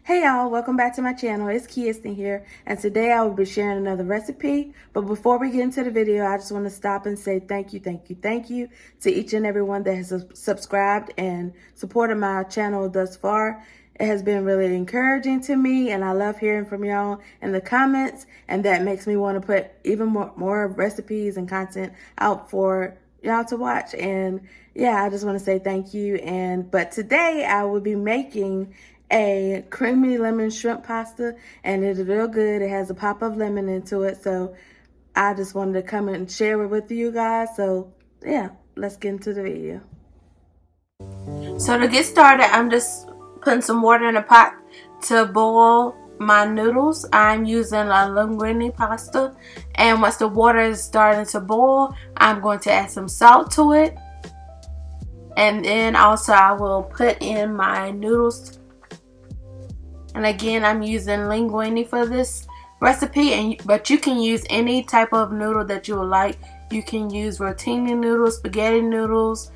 Hey y'all, welcome back to my channel. It's Zesting here, and today I will be sharing another recipe. But before we get into the video, I just want to stop and say thank you to each and every one that has subscribed and supported my channel thus far. It has been really encouraging to me, and I love hearing from y'all in the comments, and that makes me want to put even more recipes and content out for y'all to watch. And yeah, I just want to say thank you. But today I will be making a creamy lemon shrimp pasta, and it is real good. It has a pop of lemon into it, so I just wanted to come and share it with you guys. So yeah, let's get into the video. So to get started, I'm just putting some water in a pot to boil my noodles. I'm using a linguine pasta, and once the water is starting to boil, I'm going to add some salt to it, and then also I will put in my noodles. And again, I'm using linguine for this recipe, but you can use any type of noodle that you would like. You can use rotini noodles, spaghetti noodles,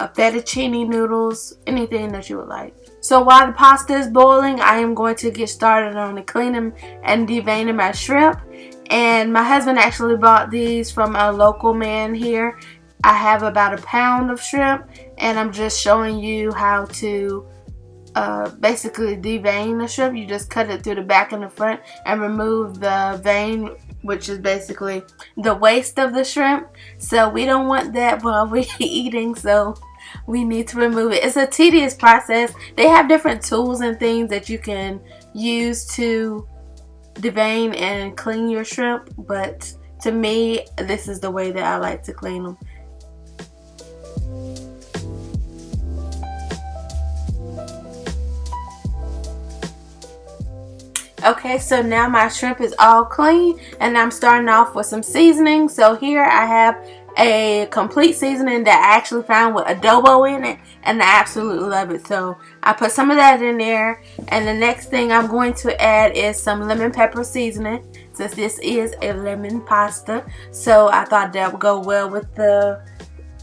fettuccine noodles, anything that you would like. So while the pasta is boiling, I am going to get started on the cleaning and deveining my shrimp. And my husband actually bought these from a local man here. I have about a pound of shrimp, and I'm just showing you how to basically devein the shrimp. You just cut it through the back and the front and remove the vein, which is basically the waste of the shrimp. So we don't want that while we're eating, so we need to remove it. It's a tedious process. They have different tools and things that you can use to devein and clean your shrimp, but to me, this is the way that I like to clean them. Okay, so now my shrimp is all clean, and I'm starting off with some seasoning. So here I have a complete seasoning that I actually found with adobo in it, and I absolutely love it. So I put some of that in there, and the next thing I'm going to add is some lemon pepper seasoning, since this is a lemon pasta. So I thought that would go well with the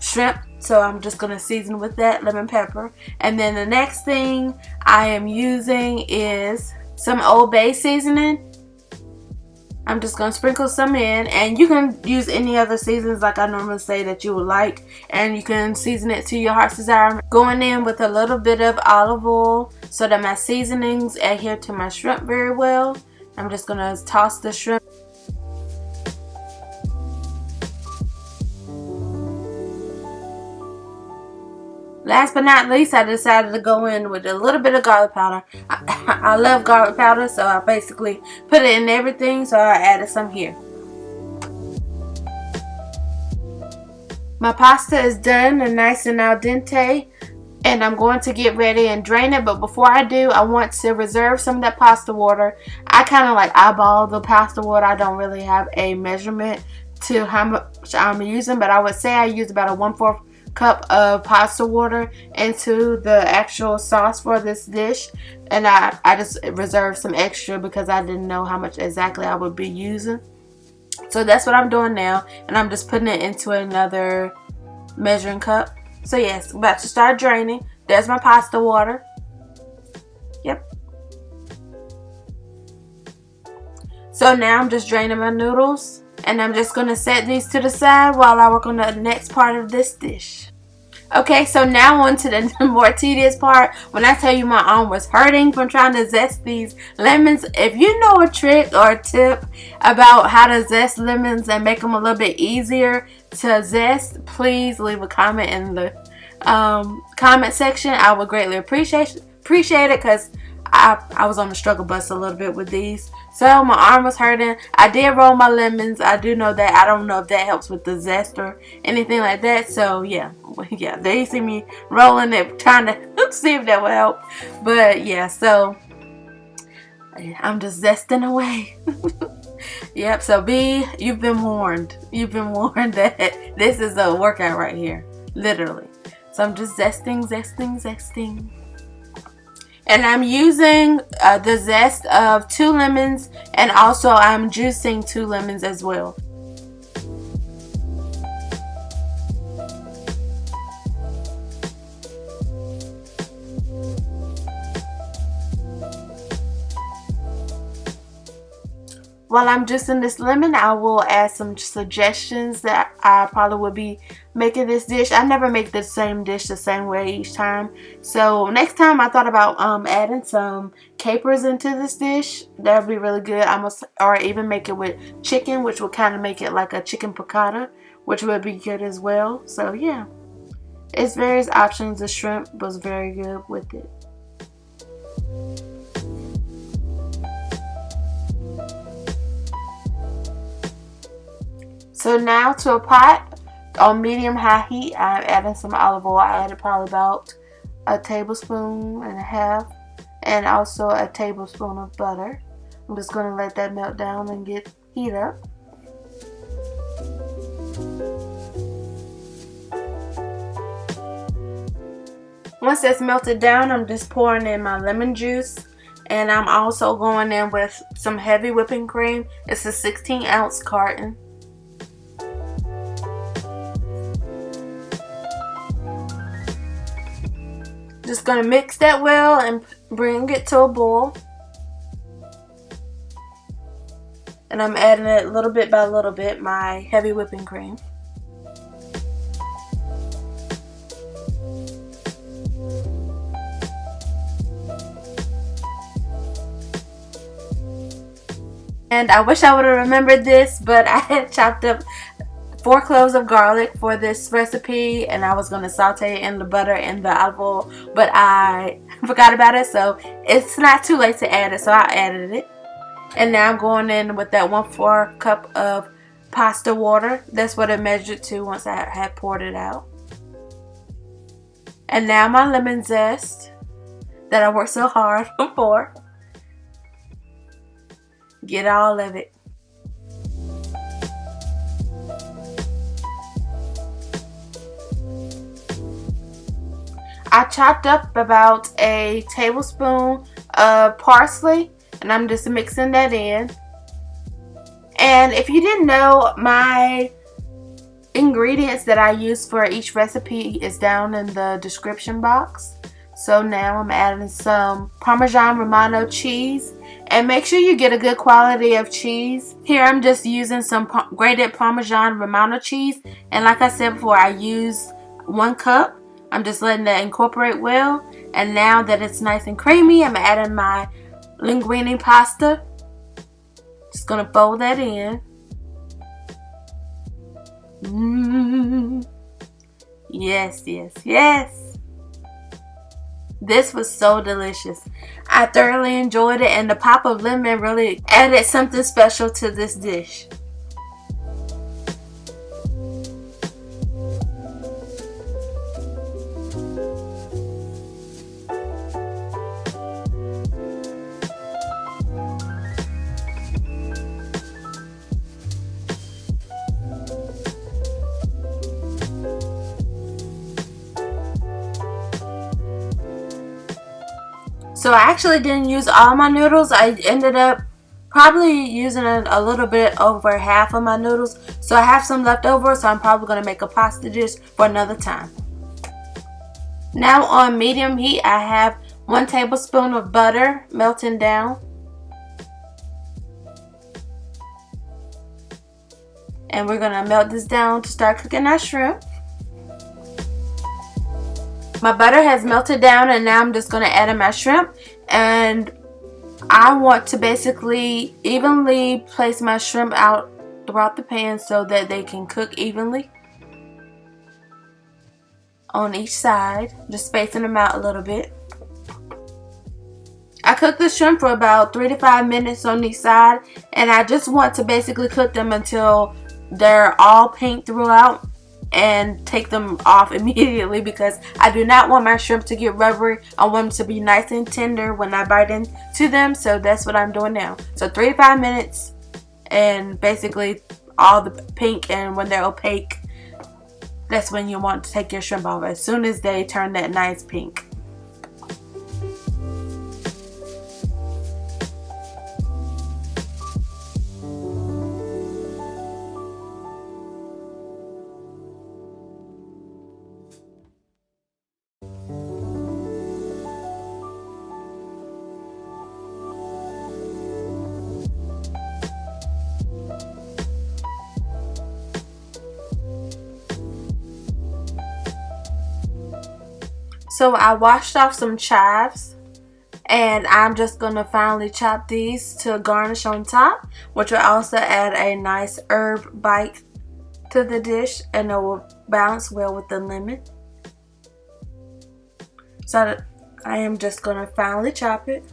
shrimp. So I'm just going to season with that lemon pepper. And then the next thing I am using is some Old Bay seasoning. I'm just going to sprinkle some in, and you can use any other seasons like I normally say that you would like, and you can season it to your heart's desire. Going in with a little bit of olive oil so that my seasonings adhere to my shrimp very well. I'm just going to toss the shrimp. Last but not least, I decided to go in with a little bit of garlic powder. I love garlic powder, so I basically put it in everything, so I added some here. My pasta is done and nice and al dente, and I'm going to get ready and drain it. But before I do, I want to reserve some of that pasta water. I kind of like eyeball the pasta water. I don't really have a measurement to how much I'm using, but I would say I use about a 1/4 cup of pasta water into the actual sauce for this dish, and I just reserved some extra because I didn't know how much exactly I would be using. So that's what I'm doing now, and I'm just putting it into another measuring cup. So yes, I'm about to start draining. There's my pasta water. Yep. So now I'm just draining my noodles, and I'm just going to set these to the side while I work on the next part of this dish. Okay, so now on to the more tedious part. When I tell you my arm was hurting from trying to zest these lemons, if you know a trick or a tip about how to zest lemons and make them a little bit easier to zest, please leave a comment in the comment section. I would greatly appreciate it, because I was on the struggle bus a little bit with these. So my arm was hurting. I did roll my lemons. I do know that. I don't know if that helps with the zest or anything like that. So yeah, they see me rolling it, trying to see if that will help. But yeah, so I'm just zesting away. Yep, so B, you've been warned. You've been warned that this is a workout right here, literally. So I'm just zesting. And I'm using the zest of 2 lemons, and also I'm juicing 2 lemons as well. While I'm juicing this lemon, I will add some suggestions that I probably would be making this dish. I never make the same dish the same way each time. So next time I thought about adding some capers into this dish. That would be really good. Or even make it with chicken, which would kind of make it like a chicken piccata, which would be good as well. So yeah, it's various options. The shrimp was very good with it. So now to a pot on medium-high heat, I'm adding some olive oil. I added probably about a tablespoon and a half, and also a tablespoon of butter. I'm just going to let that melt down and get heat up. Once that's melted down, I'm just pouring in my lemon juice, and I'm also going in with some heavy whipping cream. It's a 16-ounce carton. Just going to mix that well and bring it to a boil. And I'm adding it little bit by little bit, my heavy whipping cream. And I wish I would have remembered this, but I had chopped up 4 cloves of garlic for this recipe, and I was going to saute it in the butter and the olive oil, but I forgot about it, so it's not too late to add it, so I added it. And now I'm going in with that 1/4 cup of pasta water. That's what it measured to once I had poured it out. And now my lemon zest that I worked so hard for. Get all of it. I chopped up about a tablespoon of parsley, and I'm just mixing that in. And if you didn't know, my ingredients that I use for each recipe is down in the description box. So now I'm adding some Parmesan Romano cheese, and make sure you get a good quality of cheese. Here I'm just using some grated Parmesan Romano cheese, and like I said before, I use 1 cup. I'm just letting that incorporate well, and now that it's nice and creamy, I'm adding my linguine pasta. Just gonna fold that in. Yes, yes, yes. This was so delicious. I thoroughly enjoyed it, and the pop of lemon really added something special to this dish. So I actually didn't use all my noodles. I ended up probably using a little bit over half of my noodles. So I have some left over, so I'm probably going to make a pasta dish for another time. Now on medium heat, I have 1 tablespoon of butter melting down. And we're going to melt this down to start cooking our shrimp. My butter has melted down, and now I'm just going to add in my shrimp, and I want to basically evenly place my shrimp out throughout the pan so that they can cook evenly on each side, just spacing them out a little bit. I cook the shrimp for about 3 to 5 minutes on each side, and I just want to basically cook them until they're all pink throughout, and take them off immediately because I do not want my shrimp to get rubbery. I want them to be nice and tender when I bite into them, so that's what I'm doing now. So 3 to 5 minutes, and basically all the pink, and when they're opaque, that's when you want to take your shrimp off, as soon as they turn that nice pink. So I washed off some chives, and I'm just going to finely chop these to garnish on top, which will also add a nice herb bite to the dish, and it will balance well with the lemon. So I am just going to finely chop it.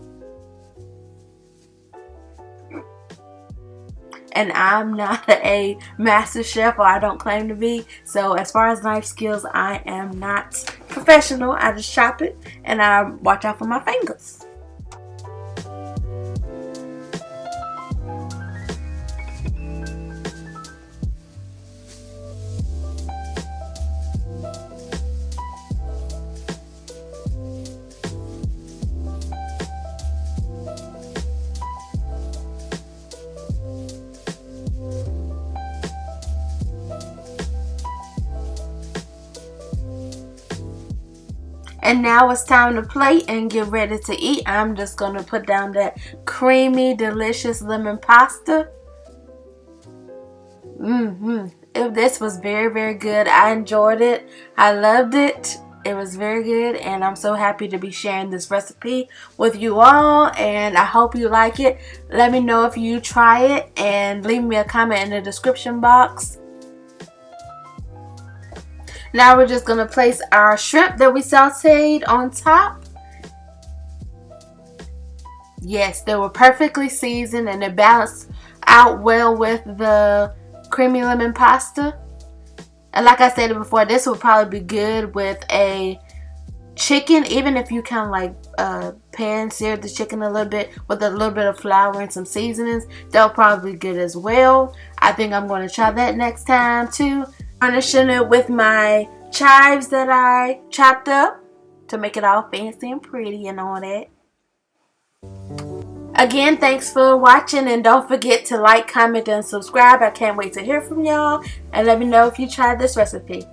And I'm not a master chef, or I don't claim to be. So as far as knife skills, I am not professional. I just chop it and I watch out for my fingers. And now it's time to plate and get ready to eat. I'm just going to put down that creamy, delicious lemon pasta. This was very, very good. I enjoyed it. I loved it. It was very good, and I'm so happy to be sharing this recipe with you all, and I hope you like it. Let me know if you try it, and leave me a comment in the description box. Now we're just going to place our shrimp that we sauteed on top. Yes, they were perfectly seasoned, and they balanced out well with the creamy lemon pasta. And like I said before, this would probably be good with a chicken, even if you kind of like pan sear the chicken a little bit with a little bit of flour and some seasonings. That'll probably be good as well. I think I'm going to try that next time too. Garnishing it with my chives that I chopped up to make it all fancy and pretty and all that. Again, thanks for watching, and don't forget to like, comment, and subscribe. I can't wait to hear from y'all, and let me know if you tried this recipe.